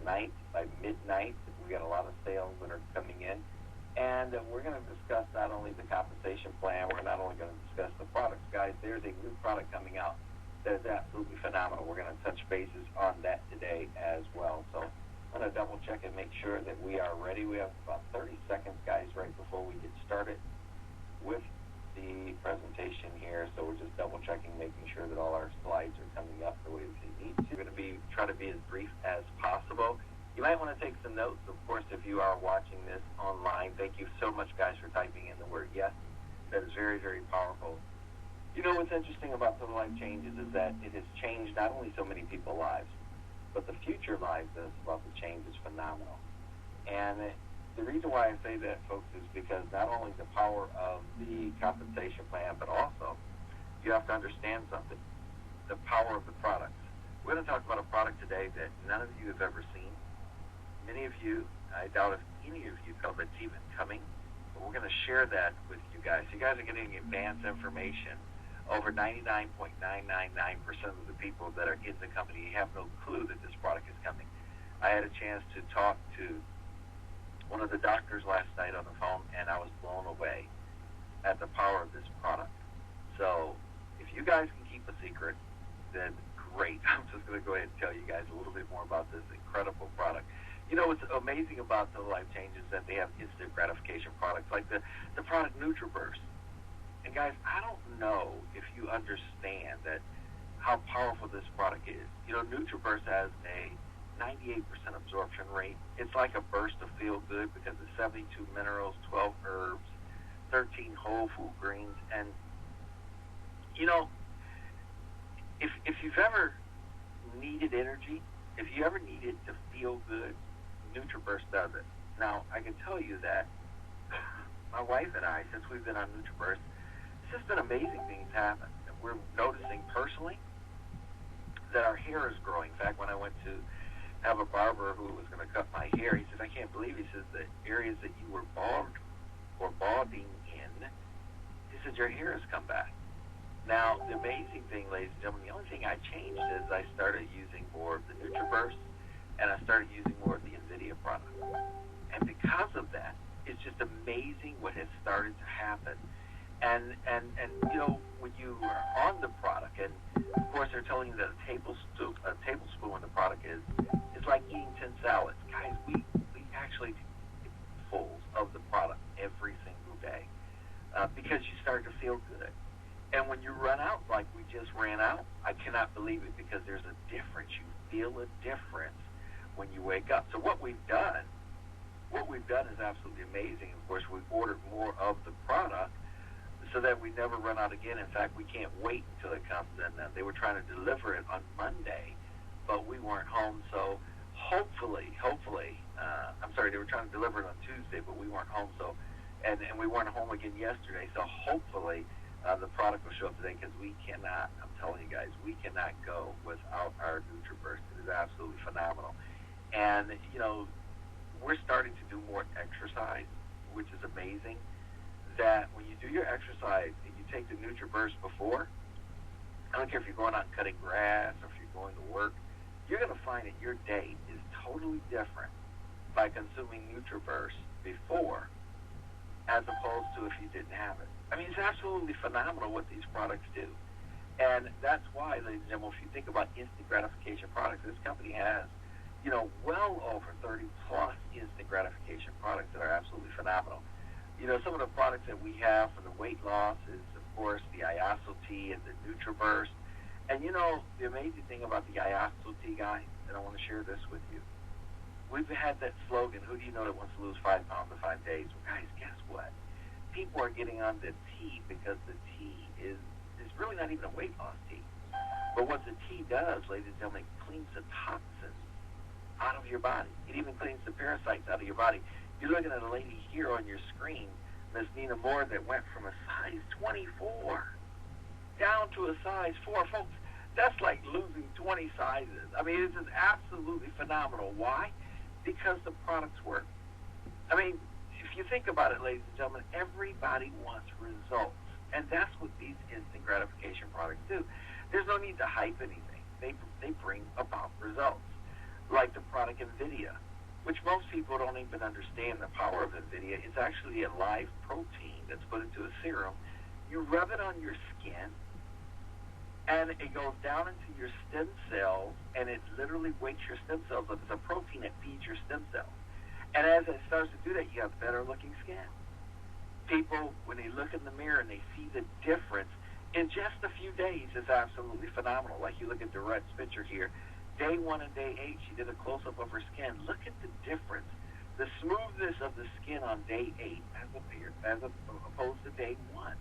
tonight by midnight. We got a lot of sales that are coming in. And we're going to discuss not only the compensation plan, we're not only going to discuss the products. Guys, there's a new product coming out that is absolutely phenomenal. We're going to touch bases on that today as well. So I'm going to double check and make sure that we are ready. We have about 30 seconds, guys, right before we get started with the presentation here. So we're just double checking, making sure that all our slides are coming up the way they need to. We're going to try to be as brief as possible. You might want to take some notes. Of course, if you are watching this online, thank you so much, guys, for typing in the word yes. That is very, very powerful. You know what's interesting about Total Life Changes is that it has changed not only so many people's lives, but the future lives that's about to change is phenomenal. And the reason why I say that, folks, is because not only the power of the compensation plan, but also you have to understand something, the power of the products. We're going to talk about a product today that none of you have ever seen. Many of you, I doubt if any of you know that's even coming, but we're going to share that with you guys. You guys are getting advanced information. Over 99.999% of the people that are in the company have no clue that this product is coming. I had a chance to talk to one of the doctors last night on the phone, and I was blown away at the power of this product. So if you guys can keep a secret, then great. I'm just going to go ahead and tell you guys a little bit more about this incredible product. You know what's amazing about the Life Changes is that they have instant gratification products like the product NutriBurst. And guys, I don't know if you understand that how powerful this product is. You know, NutriBurst has a 98% absorption rate. It's like a burst of feel good because it's 72 minerals, 12 herbs, 13 whole food greens. And, you know, if you've ever needed energy, if you ever needed to feel good, NutriBurst does it. Now, I can tell you that my wife and I, since we've been on NutriBurst, it's just been amazing things happen. We're noticing personally that our hair is growing. In fact, when I went to have a barber who was going to cut my hair, he said, I can't believe, he says, the areas that you were bald or balding in, he said, your hair has come back. Now, the amazing thing, ladies and gentlemen, the only thing I changed is I started using more of the NutriBurst, and I started using more of the NVIDIA product. And because of that, it's just amazing what has started to happen. And you know, when you are on the product, and of course they're telling you that a tablespoon of the product is like eating 10 salads. Guys, we actually get full of the product every single day because you start to feel good. And when you run out like we just ran out, I cannot believe it because there's a difference. You feel a difference when you wake up. So what we've done is absolutely amazing. Of course, we've ordered more of the product so that we never run out again. In fact, we can't wait until it comes in. They were trying to deliver it on Monday, but we weren't home. So hopefully, they were trying to deliver it on Tuesday, but we weren't home. So, and we weren't home again yesterday. So hopefully the product will show up today because we cannot, I'm telling you guys, we cannot go without our NutriBurst. It is absolutely phenomenal. And, you know, we're starting to do more exercise, which is amazing. That when you do your exercise and you take the NutriBurst before, I don't care if you're going out and cutting grass or if you're going to work, you're going to find that your day is totally different by consuming NutriBurst before as opposed to if you didn't have it. I mean, it's absolutely phenomenal what these products do. And that's why, ladies and gentlemen, if you think about instant gratification products, this company has, you know, well over 30 plus instant gratification products that are absolutely phenomenal. You know, some of the products that we have for the weight loss is, of course, the IASO tea and the NutriBurst. And, you know, the amazing thing about the IASO tea, guys, and I want to share this with you. We've had that slogan, who do you know that wants to lose 5 pounds in 5 days? Well, guys, guess what? People are getting on the tea because the tea is really not even a weight loss tea. But what the tea does, ladies and gentlemen, it cleans the toxins out of your body. It even cleans the parasites out of your body. You're looking at a lady here on your screen, Miss Nina Moore, that went from a size 24 down to a size 4. Folks, that's like losing 20 sizes. I mean, it's just absolutely phenomenal. Why? Because the products work. I mean, if you think about it, ladies and gentlemen, everybody wants results. And that's what these instant gratification products do. There's no need to hype anything. They bring about results. like the product NVIDIA, which most people don't even understand the power of NVIDIA. It's actually a live protein that's put into a serum. You rub it on your skin, and it goes down into your stem cells, and it literally wakes your stem cells up. It's a protein that feeds your stem cells. And as it starts to do that, you have better-looking skin. People, when they look in the mirror and they see the difference, in just a few days, it's absolutely phenomenal. Like you look at Dorette's picture here. Day 1 and day 8, she did a close-up of her skin. Look at the difference. The smoothness of the skin on day 8 as opposed to day 1.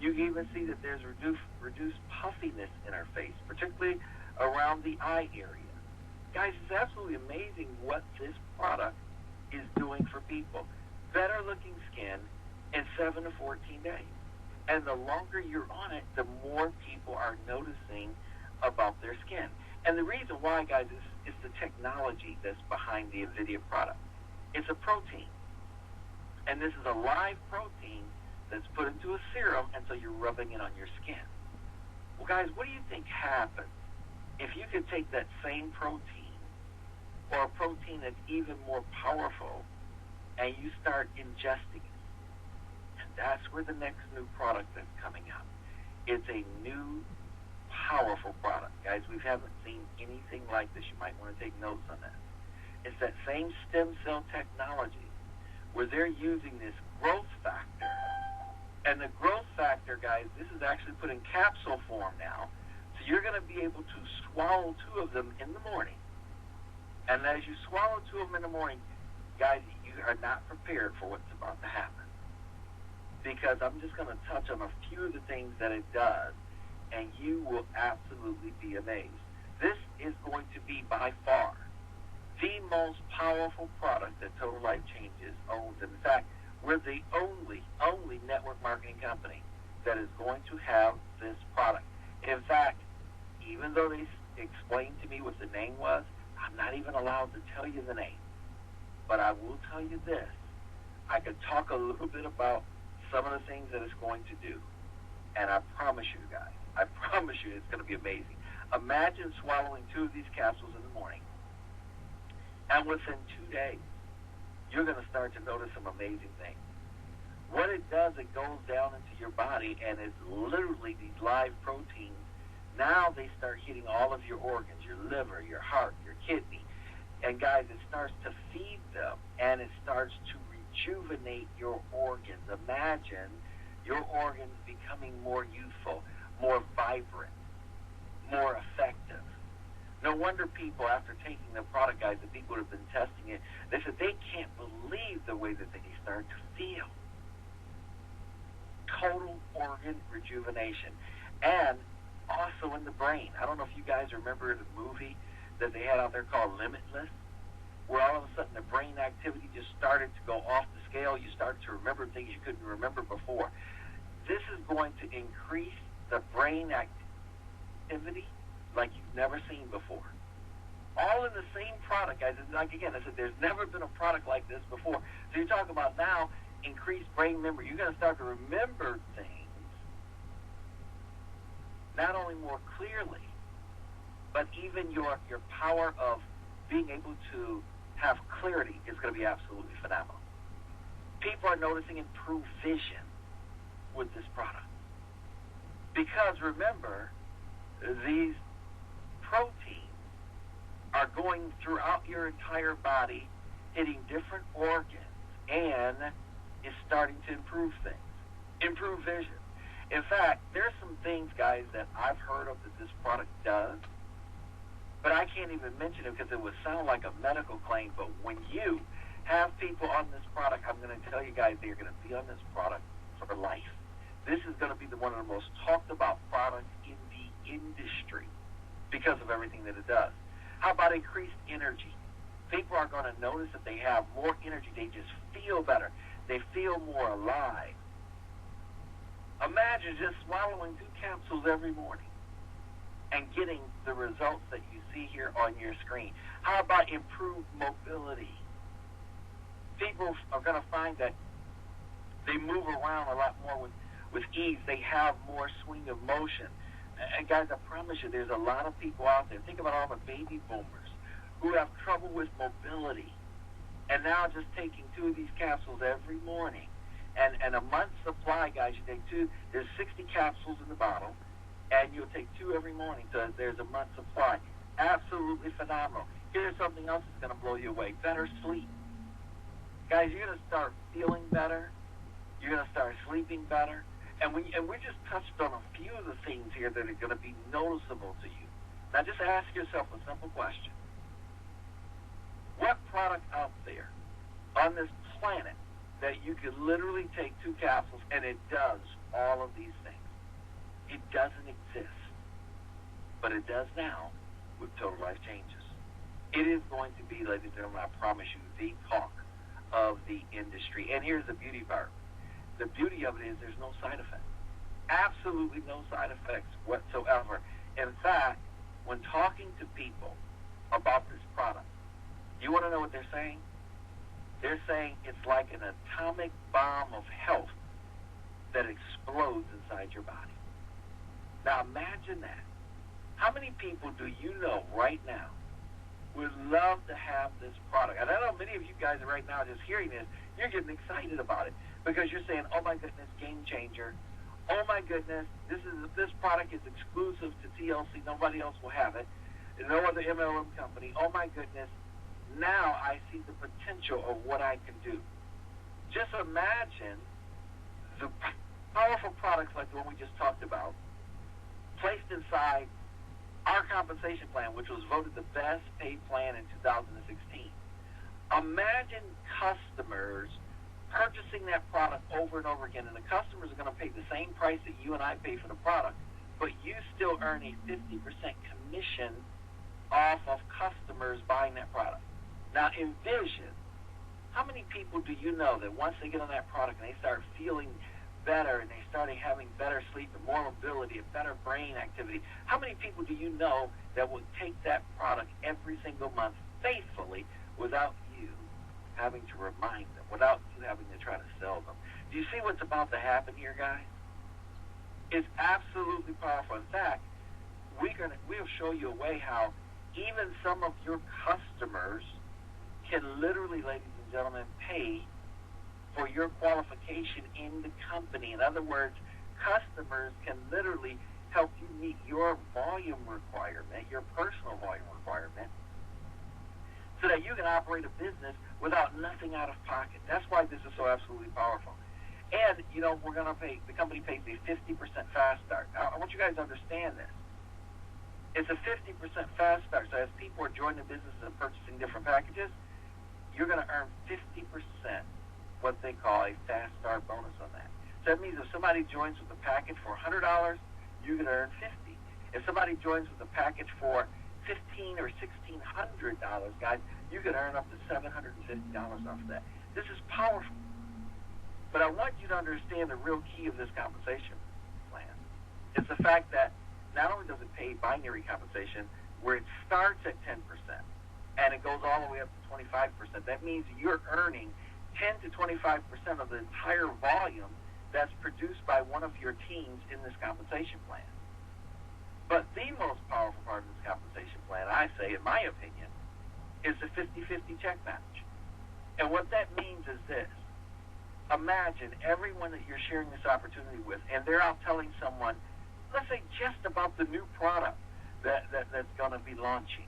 You can even see that there's reduced puffiness in her face, particularly around the eye area. Guys, it's absolutely amazing what this product is doing for people. Better looking skin in 7 to 14 days. And the longer you're on it, the more people are noticing about their skin. And the reason why, guys, is the technology that's behind the NVIDIA product. It's a protein. And this is a live protein that's put into a serum, and so you're rubbing it on your skin. Well, guys, what do you think happens if you could take that same protein, or a protein that's even more powerful, and you start ingesting it? And that's where the next new product that's coming out. It's a new, powerful product. Guys, we haven't seen anything like this. You might want to take notes on that. It's that same stem cell technology where they're using this growth factor. And the growth factor, guys, this is actually put in capsule form now. So you're going to be able to swallow 2 of them in the morning. And as you swallow 2 of them in the morning, guys, you are not prepared for what's about to happen. Because I'm just going to touch on a few of the things that it does, and you will absolutely be amazed. This is going to be by far the most powerful product that Total Life Changes owns. In fact, we're the only network marketing company that is going to have this product. In fact, even though they explained to me what the name was, I'm not even allowed to tell you the name. But I will tell you this. I could talk a little bit about some of the things that it's going to do. And I promise you guys, it's going to be amazing. Imagine swallowing 2 of these capsules in the morning, and within 2 days, you're going to start to notice some amazing things. What it does, it goes down into your body, and it's literally these live proteins. Now they start hitting all of your organs, your liver, your heart, your kidney. And guys, it starts to feed them, and it starts to rejuvenate your organs. Imagine your organs becoming more youthful, more vibrant, more effective. No wonder people, after taking the product, guys, the people who have been testing it, they said they can't believe the way that they start to feel. Total organ rejuvenation. And also in the brain. I don't know if you guys remember the movie that they had out there called Limitless, where all of a sudden the brain activity just started to go off the scale. You start to remember things you couldn't remember before. This is going to increase the brain activity like you've never seen before. All in the same product, guys. Like, again, I said, there's never been a product like this before. So you're talking about now increased brain memory. You're going to start to remember things not only more clearly, but even your power of being able to have clarity is going to be absolutely phenomenal. People are noticing improved vision with this product. Because remember, these proteins are going throughout your entire body, hitting different organs, and is starting to improve things, improve vision. In fact, there's some things, guys, that I've heard of that this product does, but I can't even mention it because it would sound like a medical claim. But when you have people on this product, I'm going to tell you guys, they're going to be on this product for life. This is going to be one of the most talked about products in the industry because of everything that it does. How about increased energy? People are going to notice that they have more energy. They just feel better. They feel more alive. Imagine just swallowing 2 capsules every morning and getting the results that you see here on your screen. How about improved mobility? People are going to find that they move around a lot more with ease. They have more swing of motion. And guys, I promise you, there's a lot of people out there. Think about all the baby boomers who have trouble with mobility, and now just taking 2 of these capsules every morning, and a month's supply, guys, you take 2, there's 60 capsules in the bottle, and you'll take 2 every morning, so there's a month's supply. Absolutely phenomenal. Here's something else that's going to blow you away. Better sleep. Guys, you're going to start feeling better. You're going to start sleeping better. And we just touched on a few of the things here that are going to be noticeable to you. Now just ask yourself a simple question. What product out there on this planet that you could literally take 2 capsules and it does all of these things? It doesn't exist. But it does now with Total Life Changes. It is going to be, ladies and gentlemen, I promise you, the talk of the industry. And here's the beauty part. The beauty of it is there's no side effects. Absolutely no side effects whatsoever. In fact, when talking to people about this product, you want to know what they're saying? They're saying it's like an atomic bomb of health that explodes inside your body. Now imagine that. How many people do you know right now would love to have this product? And I know many of you guys right now just hearing this, you're getting excited about it because you're saying, oh my goodness, game changer. Oh my goodness, this product is exclusive to TLC. Nobody else will have it. No other MLM company. Oh my goodness. Now I see the potential of what I can do. Just imagine the powerful products like the one we just talked about placed inside our compensation plan, which was voted the best paid plan in 2016. Imagine customers purchasing that product over and over again, and the customers are going to pay the same price that you and I pay for the product, but you still earn a 50% commission off of customers buying that product. Now envision, how many people do you know that once they get on that product and they start feeling better and they start having better sleep and more mobility and better brain activity, how many people do you know that will take that product every single month faithfully without you having to remind them, without you having to try to sell them? Do you see what's about to happen here, guys? It's absolutely powerful. In fact, we'll show you a way how even some of your customers can literally, ladies and gentlemen, pay for your qualification in the company. In other words, customers can literally help you meet your volume requirement, your personal volume requirement, so that you can operate a business without nothing out of pocket. That's why this is so absolutely powerful. And, you know, the company pays a 50% fast start. I want you guys to understand this. It's a 50% fast start. So as people are joining the business and purchasing different packages, you're going to earn 50%, what they call a fast start bonus on that. So that means if somebody joins with a package for $100, you're going to earn $50. If somebody joins with a package for $1,500 or $1,600, guys, you can earn up to $750 off of that. This is powerful. But I want you to understand the real key of this compensation plan. It's the fact that not only does it pay binary compensation, where it starts at 10% and it goes all the way up to 25%. That means you're earning 10 to 25% of the entire volume that's produced by one of your teams in this compensation plan. But the most powerful part of this compensation plan, I say, in my opinion, is the 50-50 check match. And what that means is this. Imagine everyone that you're sharing this opportunity with, and they're out telling someone, let's say just about the new product that's going to be launching.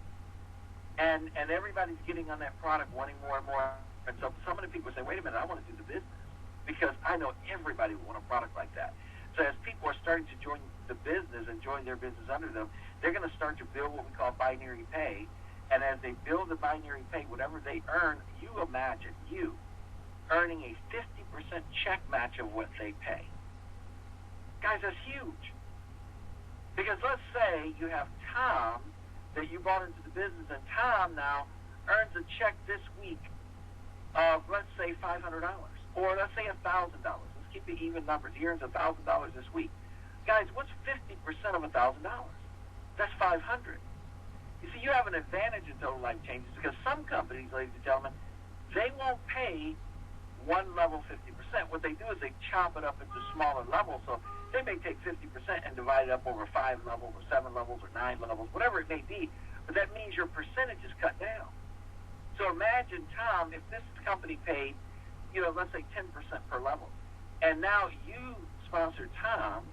And everybody's getting on that product wanting more and more. And so some of the people say, wait a minute, I want to do the business because I know everybody will want a product like that. So as people are starting to join the business and join their business under them, they're going to start to build what we call binary pay. And as they build the binary pay, whatever they earn, you imagine you earning a 50% check match of what they pay. Guys, that's huge. Because let's say you have Tom that you brought into the business, and Tom now earns a check this week of, let's say, $500, or let's say $1,000. Let's keep the even numbers. He earns $1,000 this week. Guys, what's 50% of $1,000? That's $500. You see, you have an advantage in Total Life Changes because some companies, ladies and gentlemen, they won't pay one level 50%. What they do is they chop it up into smaller levels. So they may take 50% and divide it up over 5 levels or 7 levels or 9 levels, whatever it may be. but that means your percentage is cut down. So imagine, Tom, if this company paid, let's say 10% per level, and now you sponsor Tom,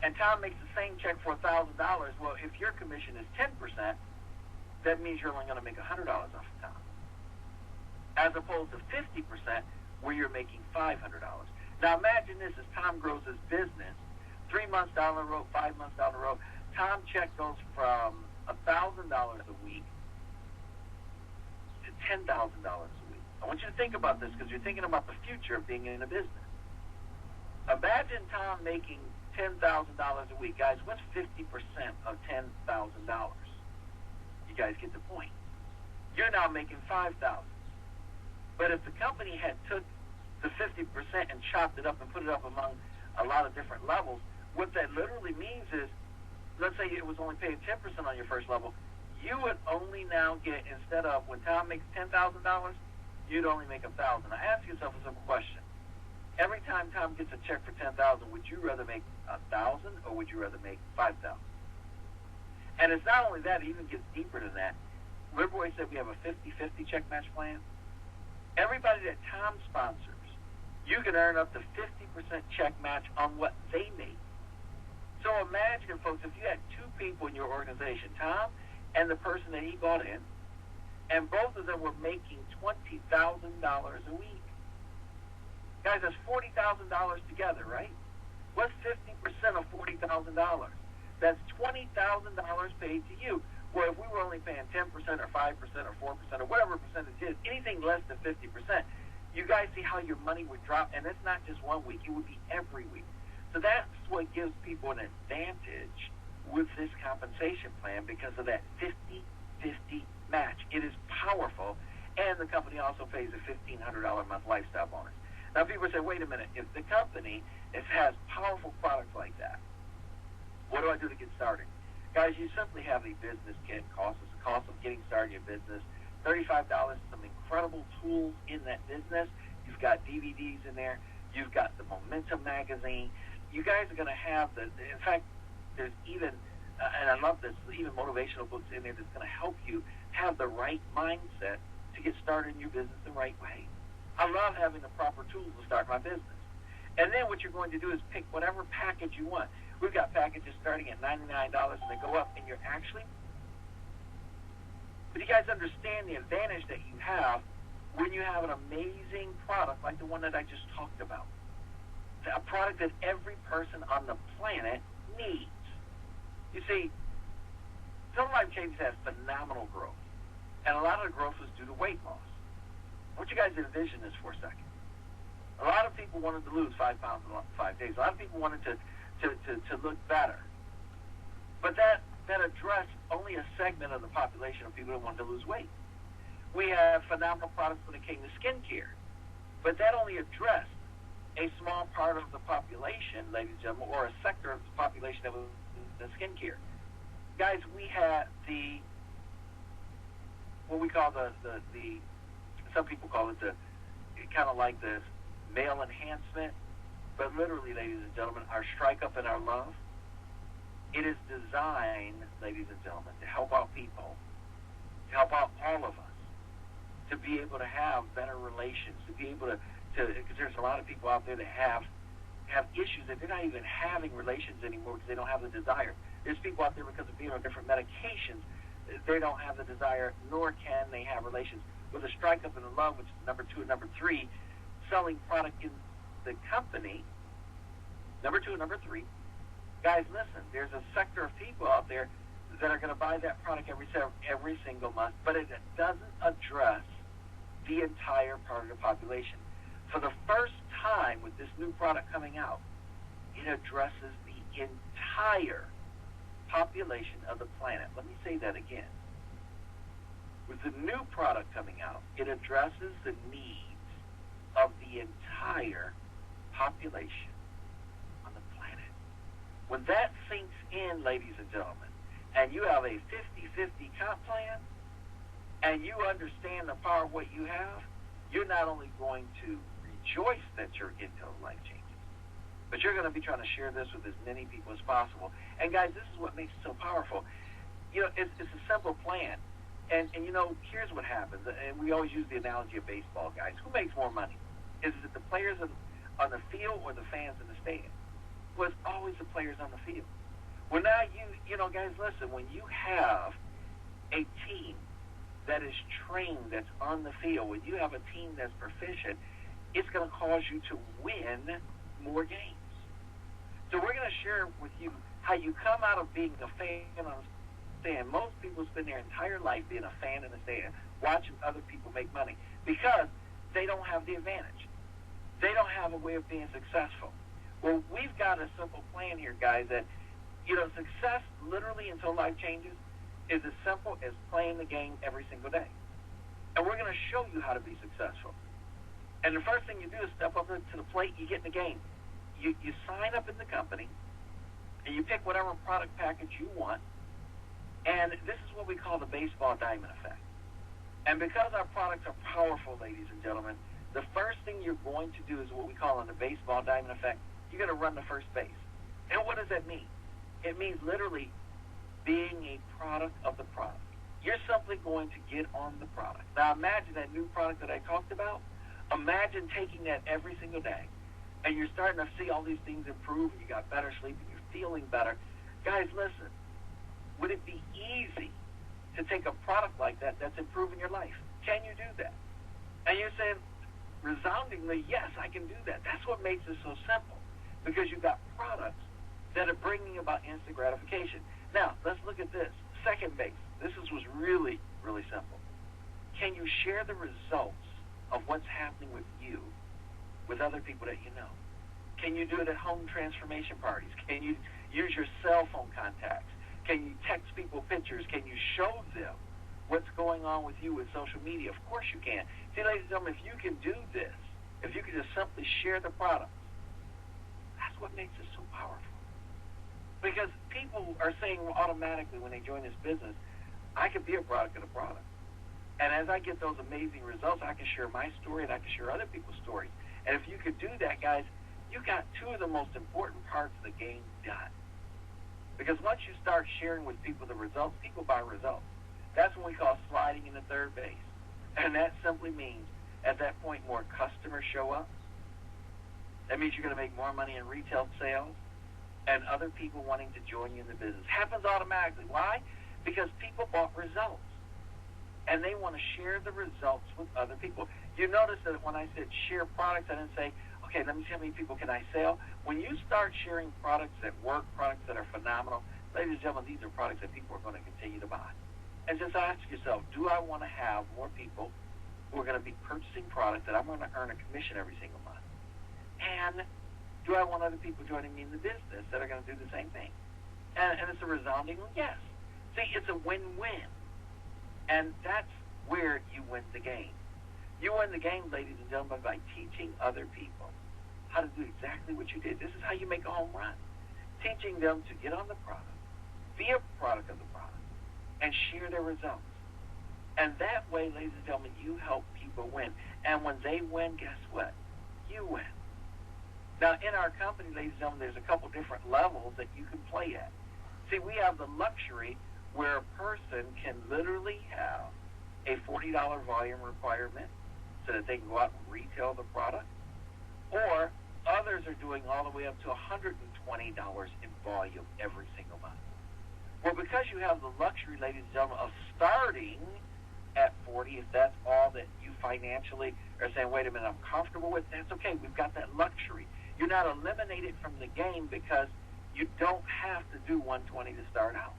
and Tom makes the same check for $1,000. Well, if your commission is 10%, that means you're only going to make $100 off of Tom, as opposed to 50% where you're making $500. Now imagine this: as Tom grows his business, 3 months down the road, 5 months down the road, Tom's check goes from $1,000 a week to $10,000 a week. I want you to think about this, because you're thinking about the future of being in a business. Imagine Tom making $10,000 a week. Guys, what's 50% of $10,000? You guys get the point. You're now making $5,000. But if the company had took the 50% and chopped it up and put it up among a lot of different levels, what that literally means is, let's say it was only paying 10% on your first level, you would only now get, instead of when Tom makes $10,000, you'd only make $1,000. Now ask yourself a simple question. Every time Tom gets a check for $10,000, would you rather make $1,000 or would you rather make $5,000? And it's not only that, it even gets deeper than that. Remember we said we have a 50-50 check match plan? Everybody that Tom sponsors, you can earn up to 50% check match on what they make. So imagine, folks, if you had two people in your organization, Tom and the person that he brought in, and both of them were making $20,000 a week. Guys, that's $40,000 together, right? What's 50% of $40,000? That's $20,000 paid to you. Well, if we were only paying 10% or 5% or 4% or whatever percentage it is, anything less than 50%, you guys see how your money would drop, and it's not just 1 week, it would be every week. So that's what gives people an advantage with this compensation plan, because of that 50-50 match. It is powerful, and the company also pays a $1,500 a month lifestyle bonus. Now people say, wait a minute, if the company has powerful products like that, what do I do to get started? Guys, you simply have a business kit. Cost is the cost of getting started in your business. $35, some incredible tools in that business. You've got DVDs in there. You've got the Momentum magazine. You guys are going to have in fact, there's even, and I love this, even motivational books in there that's going to help you have the right mindset to get started in your business the right way. I love having the proper tools to start my business. And then what you're going to do is pick whatever package you want. We've got packages starting at $99 and they go up, and you're actually, but you guys understand the advantage that you have when you have an amazing product like the one that I just talked about. A product that every person on the planet needs. You see, Total Life Changes has phenomenal growth, and a lot of the growth was due to weight loss. I want you guys to envision this for a second. A lot of people wanted to lose 5 pounds in 5 days. A lot of people wanted to look better. But that addressed only a segment of the population of people who wanted to lose weight. We have phenomenal products when it came to skincare, but that only addressed a small part of the population, ladies and gentlemen, or a sector of the population that was in skincare. Guys, we had what we call the some people call it kind of like the male enhancement, but literally, ladies and gentlemen, our Strike Up and our Love, it is designed, ladies and gentlemen, to help out people, to help out all of us, to be able to have better relations, to be able to because there's a lot of people out there that have issues that they're not even having relations anymore because they don't have the desire. There's people out there because of being on different medications, they don't have the desire, nor can they have relations. With a Strike Up and a Love, which is number 2 and number 3, selling product in the company, number 2 and number 3. Guys, listen, there's a sector of people out there that are going to buy that product every single month, but it doesn't address the entire part of the population. For the first time with this new product coming out, it addresses the entire population of the planet. Let me say that again. With the new product coming out, it addresses the needs of the entire population on the planet. When that sinks in, ladies and gentlemen, and you have a 50-50 comp plan, and you understand the power of what you have, you're not only going to rejoice that you're in Total Life Changes, but you're going to be trying to share this with as many people as possible. And guys, this is what makes it so powerful. it's a simple plan. And here's what happens. And we always use the analogy of baseball, guys. Who makes more money? Is it the players on the field or the fans in the stands? Well, it's always the players on the field. Well, now guys, listen, when you have a team that is trained, that's on the field, when you have a team that's proficient, it's going to cause you to win more games. So we're going to share with you how you come out of being a fan on the stand. Most people spend their entire life being a fan in the stand, watching other people make money, because they don't have the advantage. They don't have a way of being successful. Well, we've got a simple plan here, guys, that, success literally until life changes is as simple as playing the game every single day. And we're going to show you how to be successful. And the first thing you do is step up to the plate, you get in the game. You sign up in the company, and you pick whatever product package you want, and this is what we call the baseball diamond effect. And because our products are powerful, ladies and gentlemen, the first thing you're going to do is what we call in the baseball diamond effect, you're going to run to first base. And what does that mean? It means literally being a product of the product. You're simply going to get on the product. Now imagine that new product that I talked about. Imagine taking that every single day, and you're starting to see all these things improve, and you got better sleep, and you're feeling better. Guys, listen, would it be easy to take a product like that that's improving your life? Can you do that? And you're saying, resoundingly, yes, I can do that. That's what makes it so simple, because you've got products that are bringing about instant gratification. Now, let's look at this. Second base. This was really, really simple. Can you share the results of what's happening with you with other people that you know? Can you do it at home transformation parties? Can you use your cell phone contacts? Can you text people pictures? Can you show them what's going on with you with social media? Of course you can. See, ladies and gentlemen, if you can do this, if you can just simply share the products, that's what makes it so powerful. Because people are saying automatically when they join this business, I could be a product of the product. And as I get those amazing results, I can share my story and I can share other people's stories. And if you could do that, guys, you got two of the most important parts of the game done. Because once you start sharing with people the results, people buy results. That's what we call sliding into third base. And that simply means at that point more customers show up. That means you're going to make more money in retail sales and other people wanting to join you in the business. Happens automatically. Why? Because people bought results. And they want to share the results with other people. You notice that when I said share products, I didn't say, okay, let me see how many people can I sell. When you start sharing products that work, products that are phenomenal, ladies and gentlemen, these are products that people are going to continue to buy. And just ask yourself, do I want to have more people who are going to be purchasing products that I'm going to earn a commission every single month? And do I want other people joining me in the business that are going to do the same thing? And it's a resounding yes. See, it's a win-win. And that's where you win the game. You win the game, ladies and gentlemen, by teaching other people how to do exactly what you did. This is how you make a home run. Teaching them to get on the product, be a product of the product, and share their results. And that way, ladies and gentlemen, you help people win. And when they win, guess what? You win. Now, in our company, ladies and gentlemen, there's a couple different levels that you can play at. See, we have the luxury where a person can literally have a $40 volume requirement so that they can go out and retail the product. Or others are doing all the way up to $120 in volume every single month. Well, because you have the luxury, ladies and gentlemen, of starting at 40, if that's all that you financially are saying, wait a minute, I'm comfortable with, that's okay. We've got that luxury. You're not eliminated from the game because you don't have to do 120 to start out.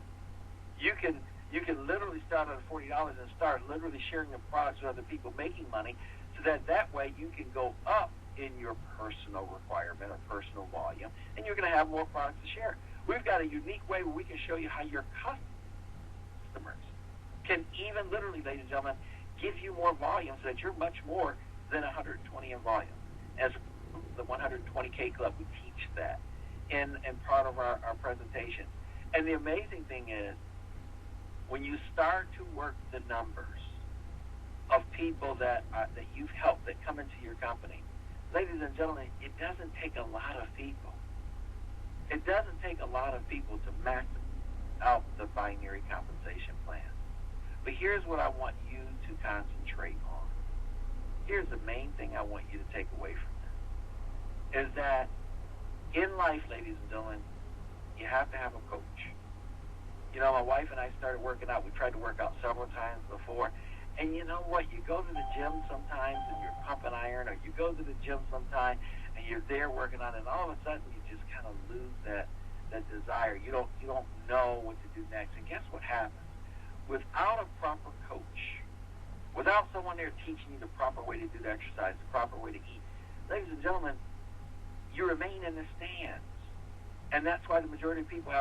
You can literally start at $40 and start literally sharing the products with other people making money so that way you can go up in your personal requirement or personal volume, and you're going to have more products to share. We've got a unique way where we can show you how your customers can even literally, ladies and gentlemen, give you more volume so that you're much more than 120 in volume. As the 120K Club, we teach that in part of our presentation. And the amazing thing is, when you start to work the numbers of people that you've helped that come into your company, ladies and gentlemen, it doesn't take a lot of people. It doesn't take a lot of people to without the binary compensation plan. But here's what I want you to concentrate on. Here's the main thing I want you to take away from this, is that in life, ladies and gentlemen, you have to have a coach. You know, my wife and I started working out. We tried to work out several times before. And you know what? You go to the gym sometimes and you're pumping iron, or you go to the gym sometime and you're there working on it, and all of a sudden you just kind of lose that desire. You don't know what to do next. And guess what happens? Without a proper coach, without someone there teaching you the proper way to do the exercise, the proper way to eat, ladies and gentlemen, you remain in the stands. And that's why the majority of people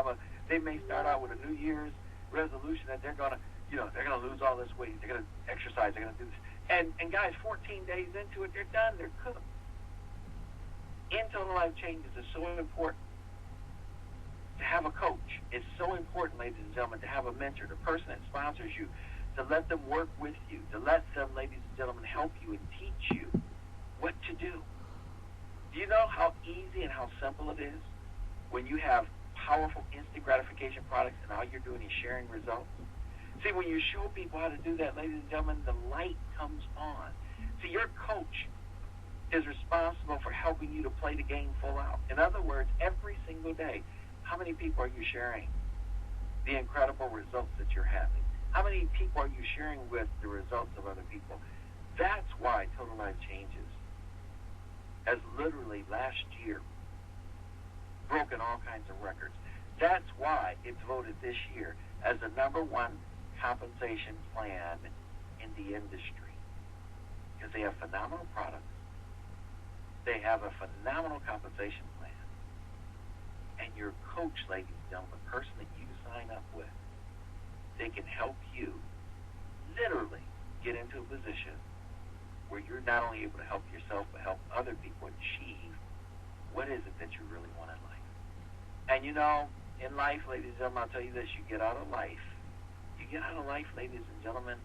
they may start out with a New Year's resolution that they're gonna lose all this weight, they're gonna exercise, they're gonna do this. And guys, 14 days into it, they're done, they're cooked. In Total Life Changes, is so important to have a coach. It's so important, ladies and gentlemen, to have a mentor, the person that sponsors you, to let them work with you, to let them, ladies and gentlemen, help you and teach you what to do. Do you know how easy and how simple it is when you have powerful instant gratification products and all you're doing is sharing results? See, when you show people how to do that, ladies and gentlemen, the light comes on. See, your coach is responsible for helping you to play the game full out. In other words, every single day, how many people are you sharing the incredible results that you're having? How many people are you sharing with the results of other people? That's why Total Life Changes has literally last year broken all kinds of records. That's why it's voted this year as the #1 compensation plan in the industry, because they have phenomenal products. They have a phenomenal compensation plan. And your coach, ladies and gentlemen, the person that you sign up with, they can help you literally get into a position where you're not only able to help yourself, but help other people achieve what is it that you really want in life. And you know, in life, ladies and gentlemen, I'll tell you this, you get out of life, ladies and gentlemen,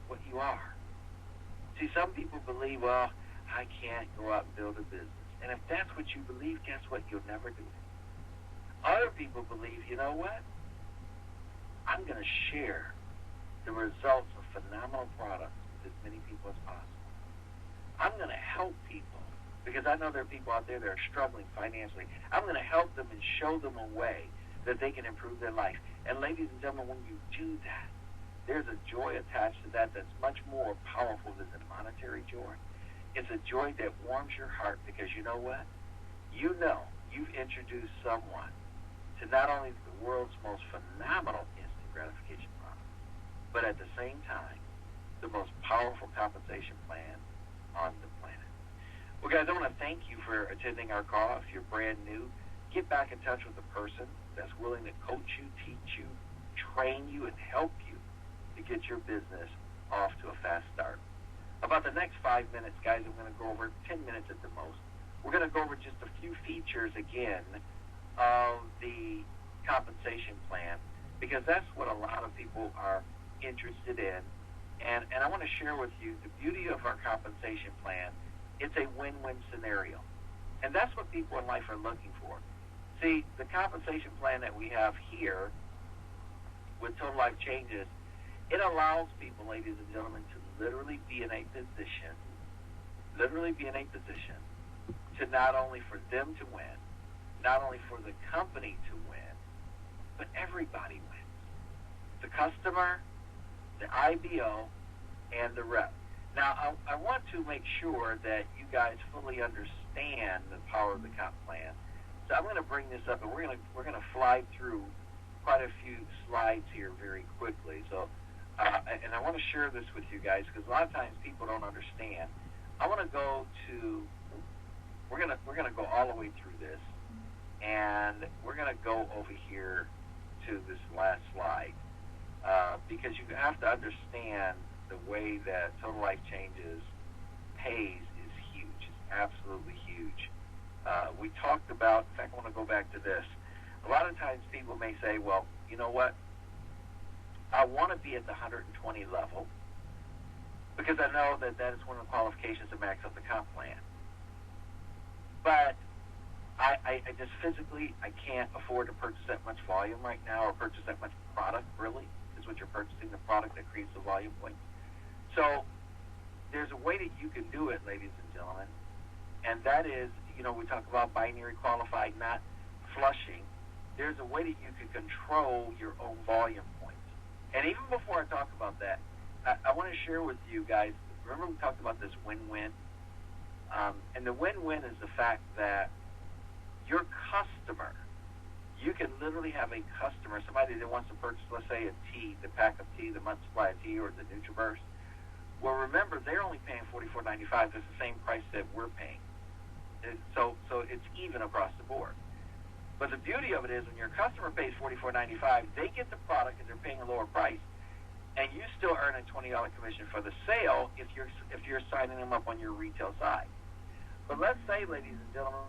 what you are. See, some people believe, well, I can't go out and build a business. And if that's what you believe, guess what? You'll never do it. Other people believe, you know what? I'm going to share the results of phenomenal products with as many people as possible. I'm going to help people because I know there are people out there that are struggling financially. I'm going to help them and show them a way that they can improve their life. And ladies and gentlemen, when you do that, there's a joy attached to that that's much more powerful than the monetary joy. It's a joy that warms your heart because you know what? You know you've introduced someone to not only the world's most phenomenal instant gratification product, but at the same time, the most powerful compensation plan on the planet. Well, guys, I want to thank you for attending our call. If you're brand new, get back in touch with a person that's willing to coach you, teach you, train you, and help you to get your business off to a fast start. About the next 5 minutes, guys, I'm going to go over 10 minutes at the most. We're going to go over just a few features again of the compensation plan because that's what a lot of people are interested in. And I want to share with you the beauty of our compensation plan. It's a win-win scenario. And that's what people in life are looking for. See, the compensation plan that we have here with Total Life Changes, it allows people, ladies and gentlemen, to literally be in a position to not only for them to win, not only for the company to win, but everybody wins. The customer, the IBO, and the rep. Now, I want to make sure that you guys fully understand the power of the comp plan. So I'm going to bring this up, and we're going to fly through quite a few slides here very quickly. So, and I want to share this with you guys because a lot of times people don't understand. I want to go to. We're going to go all the way through this, and we're going to go over here to this last slide because you have to understand the way that Total Life Changes pays is huge. It's absolutely huge. We talked about, in fact, I want to go back to this. A lot of times people may say, well, you know what? I want to be at the 120 level because I know that is one of the qualifications to max out the comp plan. But I just physically, I can't afford to purchase that much volume right now, or purchase that much product, really, is what you're purchasing, the product that creates the volume points. So there's a way that you can do it, ladies and gentlemen, and that is, we talk about binary qualified, not flushing. There's a way that you can control your own volume points. And even before I talk about that, I want to share with you guys, remember we talked about this win-win? And the win-win is the fact that your customer, you can literally have a customer, somebody that wants to purchase, let's say, a tea, the pack of tea, the month supply of tea, or the NutriBurst. Well, remember, they're only paying $44.95. That's the same price that we're paying. So it's even across the board. But the beauty of it is when your customer pays $44.95, they get the product and they're paying a lower price, and you still earn a $20 commission for the sale if you're signing them up on your retail side. But let's say, ladies and gentlemen,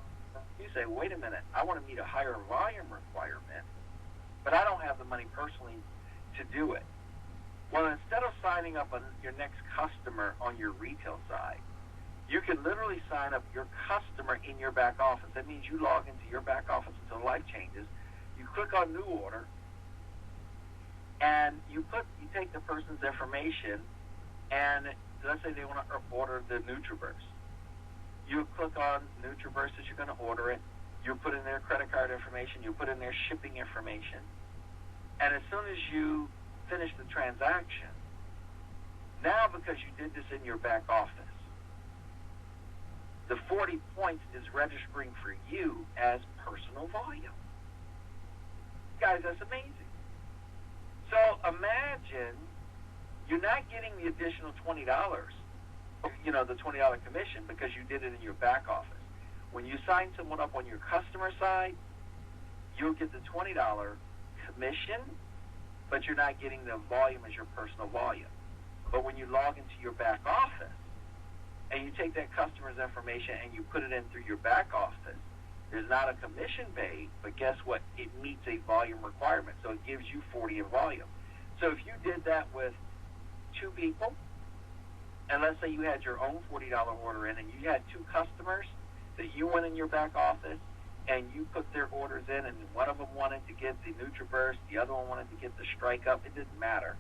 you say, wait a minute, I want to meet a higher volume requirement, but I don't have the money personally to do it. Well, instead of signing up on your next customer on your retail side, you can literally sign up your customer in your back office. That means you log into your back office until life changes. You click on New Order, and you take the person's information, and let's say they want to order the NutriBurst. You click on NutriBurst as you're going to order it. You put in their credit card information. You put in their shipping information. And as soon as you finish the transaction, now because you did this in your back office, the 40 points is registering for you as personal volume. Guys, that's amazing. So imagine you're not getting the additional $20, the $20 commission, because you did it in your back office. When you sign someone up on your customer side, you'll get the $20 commission, but you're not getting the volume as your personal volume. But when you log into your back office and you take that customer's information and you put it in through your back office, there's not a commission paid, but guess what? It meets a volume requirement, so it gives you 40 in volume. So if you did that with 2 people, and let's say you had your own $40 order in, and you had 2 customers that you went in your back office and you put their orders in, and one of them wanted to get the NutriBurst, the other one wanted to get the Strike Up, it didn't matter.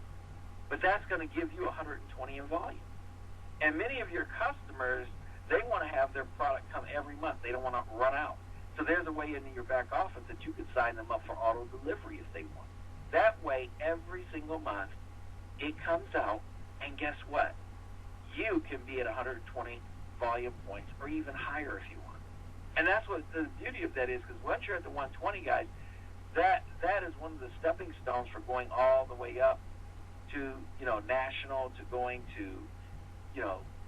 But that's going to give you 120 in volume. And many of your customers, they want to have their product come every month. They don't want to run out. So there's a way into your back office that you could sign them up for auto delivery if they want. That way, every single month, it comes out, and guess what? You can be at 120 volume points or even higher if you want. And that's what the beauty of that is, because once you're at the 120, guys, that is one of the stepping stones for going all the way up to, national, to going to,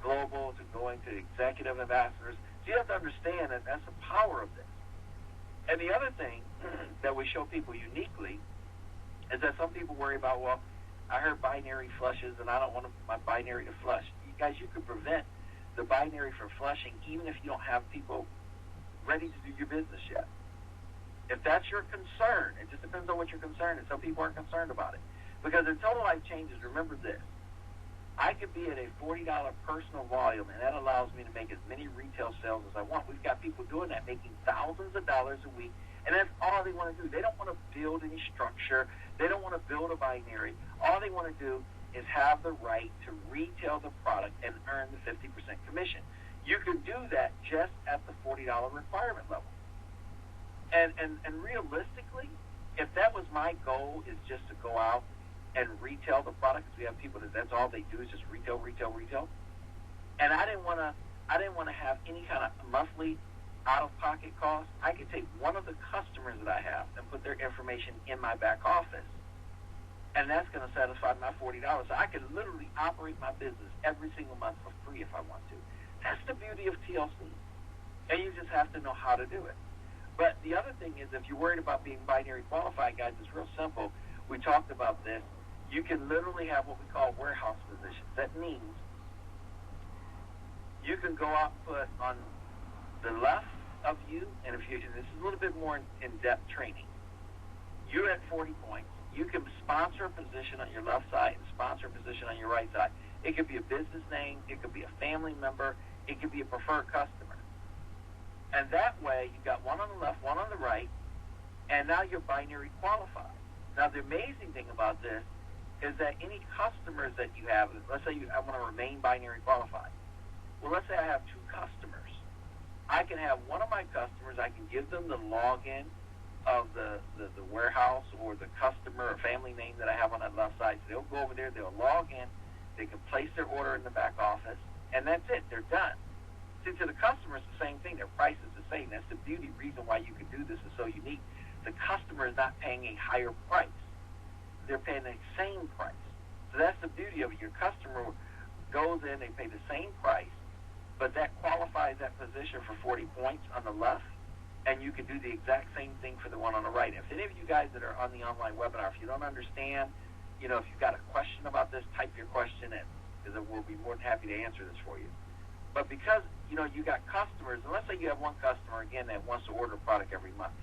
global, to going to executive ambassadors. So you have to understand that that's the power of this. And the other thing that we show people uniquely is that some people worry about, well, I heard binary flushes and I don't want my binary to flush. You guys, you can prevent the binary from flushing even if you don't have people ready to do your business yet. If that's your concern, it just depends on what your concern is. Some people aren't concerned about it. Because in Total Life Changes, remember this. I could be at a $40 personal volume, and that allows me to make as many retail sales as I want. We've got people doing that, making thousands of dollars a week, and that's all they want to do. They don't want to build any structure. They don't want to build a binary. All they want to do is have the right to retail the product and earn the 50% commission. You can do that just at the $40 requirement level. And realistically, if that was my goal, is just to go out and retail the product, because we have people that's all they do is just retail. And I didn't want to have any kind of monthly out-of-pocket costs. I could take one of the customers that I have and put their information in my back office, and that's going to satisfy my $40. So I can literally operate my business every single month for free if I want to. That's the beauty of TLC, and you just have to know how to do it. But the other thing is, if you're worried about being binary qualified, guys, it's real simple. We talked about this. You can literally have what we call warehouse positions. That means you can go out and put on the left of you, and this is a little bit more in-depth training. You're at 40 points. You can sponsor a position on your left side and sponsor a position on your right side. It could be a business name. It could be a family member. It could be a preferred customer. And that way, you got one on the left, one on the right, and now you're binary qualified. Now, the amazing thing about this is that any customers that you have, let's say I want to remain binary qualified. Well, let's say I have two customers. I can have one of my customers, I can give them the login of the warehouse or the customer or family name that I have on that left side. So they'll go over there, they'll log in, they can place their order in the back office, and that's it. They're done. See, to the customer, it's the same thing. Their price is the same. That's the beauty reason why you can do this is so unique. The customer is not paying a higher price. They're paying the same price. So that's the beauty of it. Your customer goes in, they pay the same price, but that qualifies that position for 40 points on the left, and you can do the exact same thing for the one on the right. If any of you guys that are on the online webinar, if you don't understand, if you've got a question about this, type your question in, because we'll be more than happy to answer this for you. But because, you got customers, and let's say you have one customer, again, that wants to order a product every month,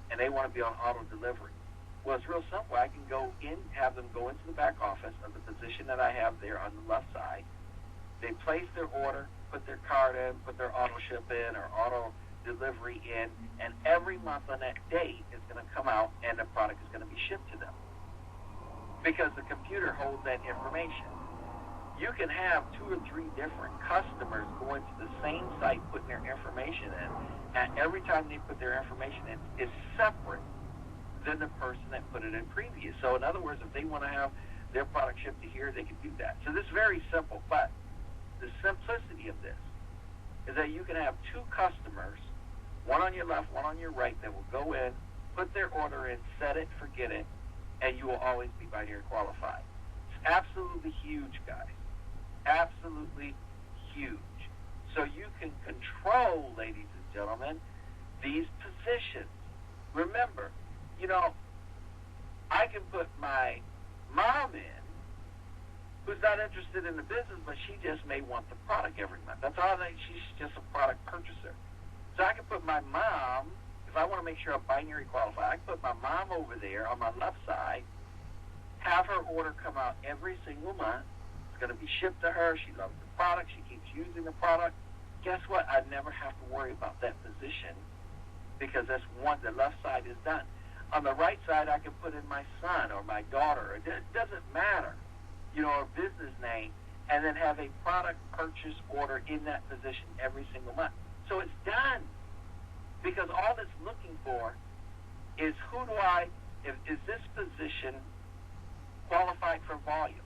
and they want to be on auto delivery. Well, it's real simple. I can go in, have them go into the back office of the position that I have there on the left side. They place their order, put their card in, put their auto ship in or auto delivery in, and every month on that date is going to come out and the product is going to be shipped to them because the computer holds that information. You can have 2 or 3 different customers going to the same site putting their information in, and every time they put their information in, it's separate than the person that put it in previous. So in other words, if they want to have their product shipped to here, they can do that. So this is very simple, but the simplicity of this is that you can have 2 customers, one on your left, one on your right, that will go in, put their order in, set it, forget it, and you will always be binary qualified. It's absolutely huge, guys. Absolutely huge. So you can control, ladies and gentlemen, these positions. Remember, I can put my mom in, who's not interested in the business, but she just may want the product every month. That's all she's just a product purchaser. So I can put my mom, if I want to make sure I'm binary qualified, I can put my mom over there on my left side, have her order come out every single month. It's going to be shipped to her. She loves the product. She keeps using the product. Guess what? I never have to worry about that position because that's one, the left side is done. On the right side, I can put in my son or my daughter. It doesn't matter, a business name, and then have a product purchase order in that position every single month. So it's done because all it's looking for is is this position qualified for volume?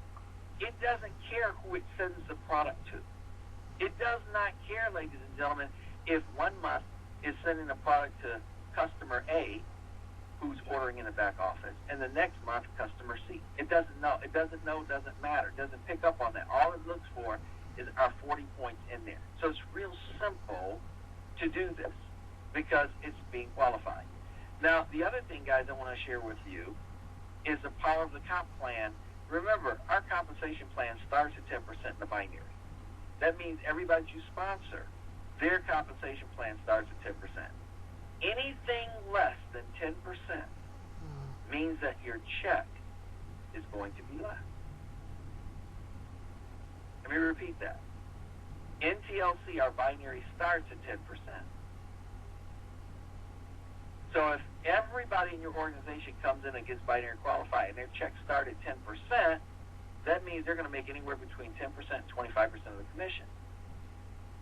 It doesn't care who it sends the product to. It does not care, ladies and gentlemen, if one month is sending a product to customer A, who's ordering in the back office, and the next month, customer C. It doesn't know. It doesn't matter. It doesn't pick up on that. All it looks for is our 40 points in there. So it's real simple to do this because it's being qualified. Now, the other thing, guys, I want to share with you is the power of the comp plan. Remember, our compensation plan starts at 10% in the binary. That means everybody you sponsor, their compensation plan starts at 10%. Anything less than 10% means that your check is going to be less. Let me repeat that. In TLC, our binary starts at 10%. So if everybody in your organization comes in and gets binary qualified and their checks start at 10%, that means they're going to make anywhere between 10% and 25% of the commission.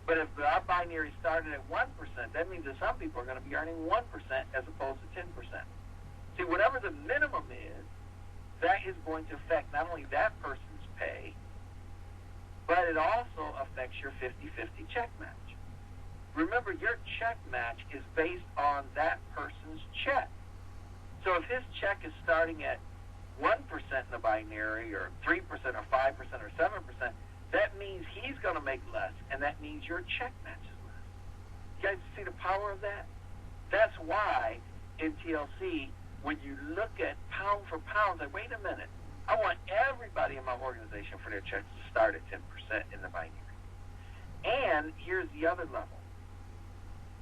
But if our binary started at 1%, that means that some people are going to be earning 1% as opposed to 10%. See, whatever the minimum is, that is going to affect not only that person's pay, but it also affects your 50-50 check match. Remember, your check match is based on that person's check. So if his check is starting at 1% in the binary, or 3%, or 5%, or 7%, that means he's going to make less, and that means your check match is less. You guys see the power of that? That's why in TLC, when you look at pound for pound, like, wait a minute, I want everybody in my organization for their checks to start at 10% in the binary. And here's the other level,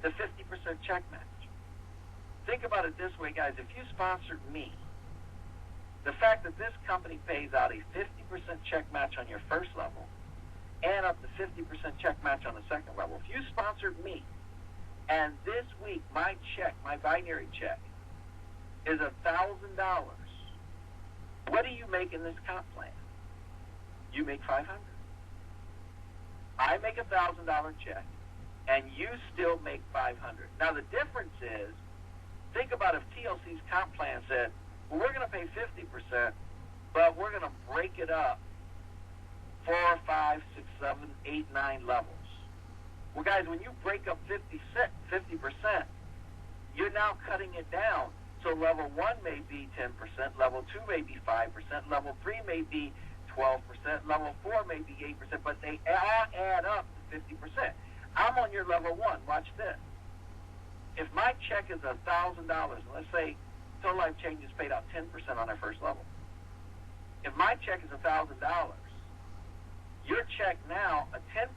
the 50% check match. Think about it this way, guys. If you sponsored me, the fact that this company pays out a 50% check match on your first level and up to 50% check match on the second level, if you sponsored me And this week, my check, my binary check, is $1,000. What do you make in this comp plan? You make $500. I make $1,000 check, and you still make $500. Now the difference is, think about if TLC's comp plan said, well, we're going to pay 50%, but we're going to break it up 4, 5, 6, 7, 8, 9 levels. Well, guys, when you break up 50%, you're now cutting it down. So level 1 may be 10%, level 2 may be 5%, level 3 may be 12%, level 4 may be 8%, but they all add up to 50%. I'm on your level 1. Watch this. If my check is $1,000, let's say Total Life Changes paid out 10% on their first level. If my check is $1,000, your check now, a 10%,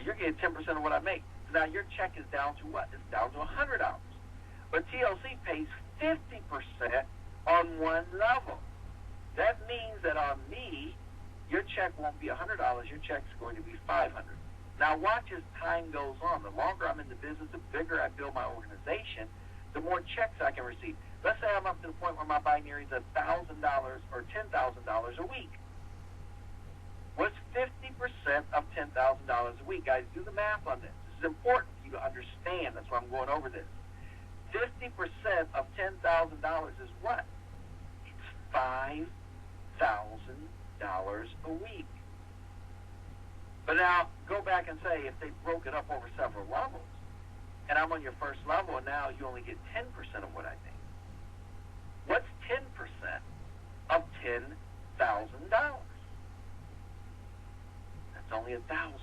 you're getting 10% of what I make. So now your check is down to what? It's down to $100. But TLC pays 50% on one level. That means that on me, your check won't be $100. Your check's going to be $500. Now watch as time goes on. The longer I'm in the business, the bigger I build my organization, the more checks I can receive. Let's say I'm up to the point where my binary is $1,000 or $10,000 a week. What's 50% of $10,000 a week? Guys, do the math on this. This is important for you to understand. That's why I'm going over this. 50% of $10,000 is what? It's $5,000 a week. But now, go back and say, if they broke it up over several levels, and I'm on your first level, and now you only get 10% of what I make. What's 10% of $10,000? That's only 1,000.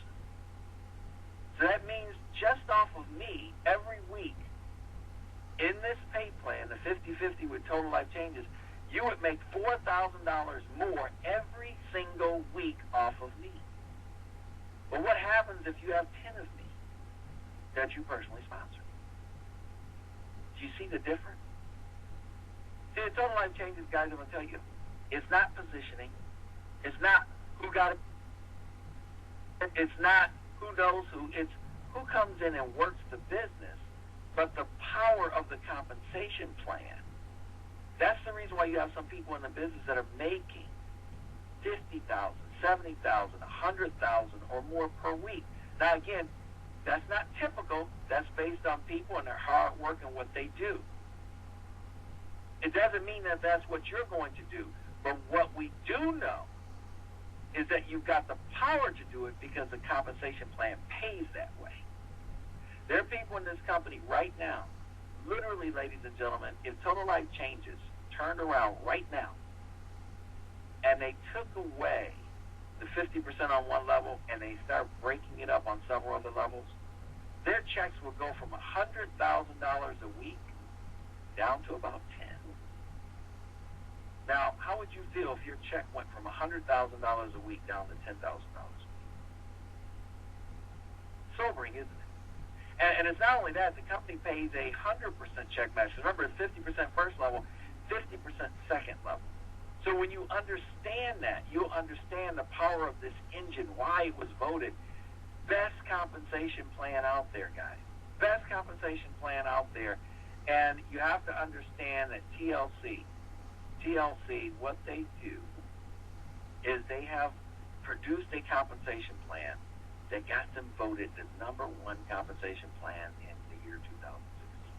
So that means just off of me, every week, in this pay plan, the 50-50 with Total Life Changes, you would make $4,000 more every single week off of me. But what happens if you have 10 of me that you personally sponsor? Do you see the difference? See, the Total Life Changes, guys, I'm going to tell you, it's not positioning. It's not who got it. It's not who knows who. It's who comes in and works the business, but the power of the compensation plan. That's the reason why you have some people in the business that are making $50,000, $70,000, $100,000 or more per week. Now, again, that's not typical. That's based on people and their hard work and what they do. It doesn't mean that that's what you're going to do. But what we do know is that you've got the power to do it because the compensation plan pays that way. There are people in this company right now, literally, ladies and gentlemen, if Total Life Changes turned around right now and they took away the 50% on one level and they start breaking it up on several other levels, their checks will go from $100,000 a week down to about 10. Now, how would you feel if your check went from $100,000 a week down to $10,000 a week? Sobering, isn't it? And it's not only that, the company pays a 100% check match. Remember, it's 50% first level, 50% second level. So when you understand that, you'll understand the power of this engine, why it was voted best compensation plan out there, guys. Best compensation plan out there. And you have to understand that TLC, what they do is they have produced a compensation plan that got them voted the #1 compensation plan in the year 2016.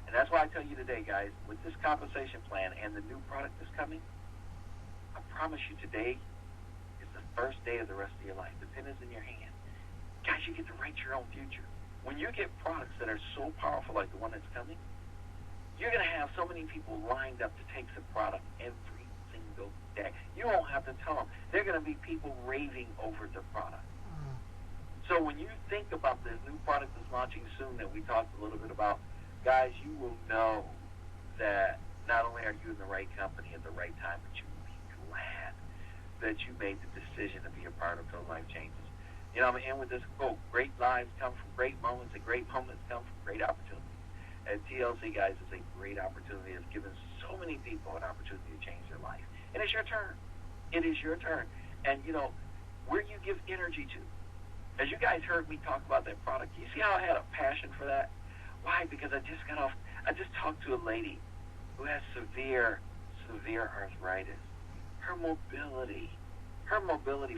And that's why I tell you today, guys, with this compensation plan and the new product that's coming, I promise you today is the first day of the rest of your life. The pen is in your hand. Guys, you get to write your own future. When you get products that are so powerful like the one that's coming, you're going to have so many people lined up to take the product every single day. You won't have to tell them. There are going to be people raving over the product. So when you think about this new product that's launching soon that we talked a little bit about, guys, you will know that not only are you in the right company at the right time, but you will be glad that you made the decision to be a part of Total Life Changes. You know, I'm going to end with this quote: great lives come from great moments, and great moments come from great opportunities. And TLC, guys, is a great opportunity. It's given so many people an opportunity to change their life. And it's your turn. It is your turn. And, you know, where you give energy to, As you guys heard me talk about that product, you see how I had a passion for that? Why? Because I just talked to a lady who has severe arthritis. Her mobility,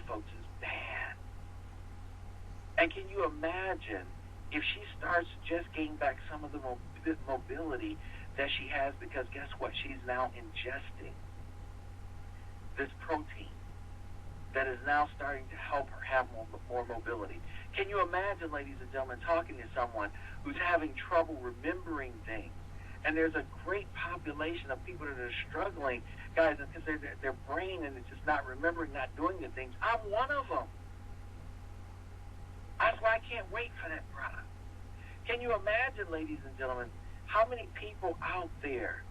folks, is bad. And can you imagine if she starts to just gain back some of the mobility that she has, because guess what? She's now ingesting this protein that is now starting to help her have more mobility. Can you imagine, ladies and gentlemen, talking to someone who's having trouble remembering things? And there's a great population of people that are struggling, guys, because their brain and it's just not remembering, not doing the things. I'm one of them. That's why I can't wait for that product. Can you imagine, ladies and gentlemen, how many people out there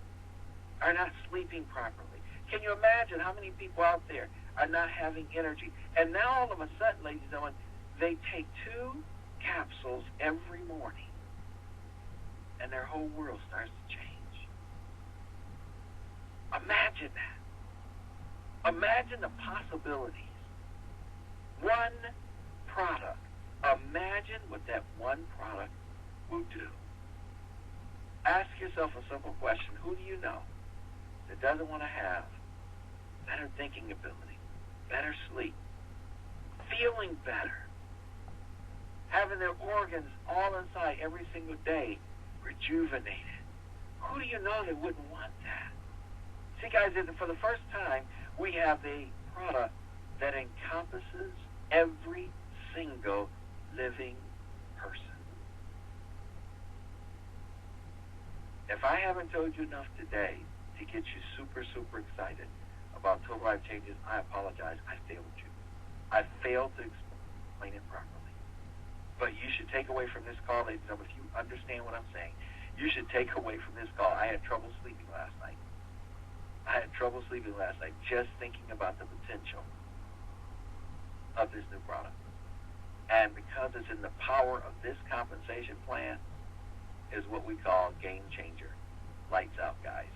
are not sleeping properly? Can you imagine how many people out there are not having energy? And now all of a sudden, ladies and gentlemen, they take 2 capsules every morning, and their whole world starts to change. Imagine that. Imagine the possibilities. One product. Imagine what that one product will do. Ask yourself a simple question. Who do you know that doesn't want to have better thinking ability, better sleep, feeling better, having their organs all inside every single day rejuvenated? Who do you know that wouldn't want that? See, guys, for the first time, we have a product that encompasses every single living person. If I haven't told you enough today to get you super excited about Total Life Changes, I apologize. I failed you. I failed to explain it properly. But you should take away from this call, ladies and gentlemen, if you understand what I'm saying, you should take away from this call. I had trouble sleeping last night. Just thinking about the potential of this new product. And because it's in the power of this compensation plan, is what we call game changer. Lights out, guys.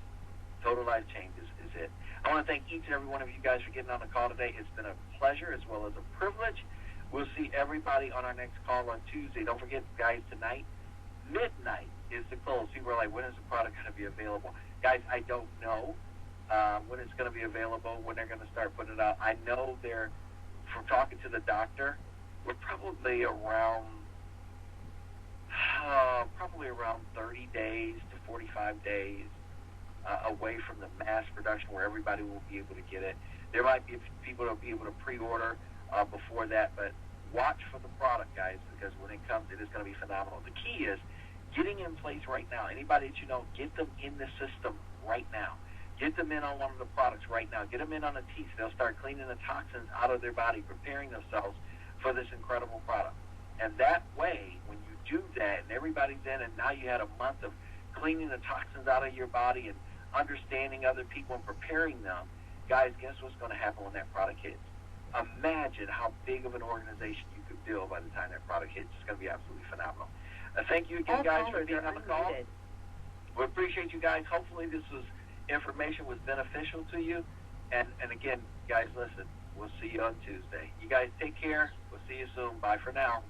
Total Life Changes is it. I want to thank each and every one of you guys for getting on the call today. It's been a pleasure as well as a privilege. We'll see everybody on our next call on Tuesday. Don't forget, guys, tonight, midnight is the close. People are like, when is the product going to be available? Guys, I don't know when it's going to be available, when they're going to start putting it out. I know from talking to the doctor, we're probably around 30 days to 45 days away from the mass production where everybody will be able to get it. There might be people that will be able to pre-order before that, but watch for the product, guys, because when it comes, it is going to be phenomenal. The key is getting in place right now. Anybody that you know, get them in the system right now. Get them in on one of the products right now. Get them in on a teeth. They'll start cleaning the toxins out of their body, preparing themselves for this incredible product. And that way, when you do that and everybody's in, and now you had a month of cleaning the toxins out of your body and understanding other people and preparing them, guys, guess what's going to happen when that product hits? Imagine how big of an organization you could build by the time that product hits. It's going to be absolutely phenomenal. Thank you again, guys, for being on the call. We appreciate you guys. Hopefully this information was beneficial to you. And again, guys, listen, we'll see you on Tuesday. You guys take care. We'll see you soon. Bye for now.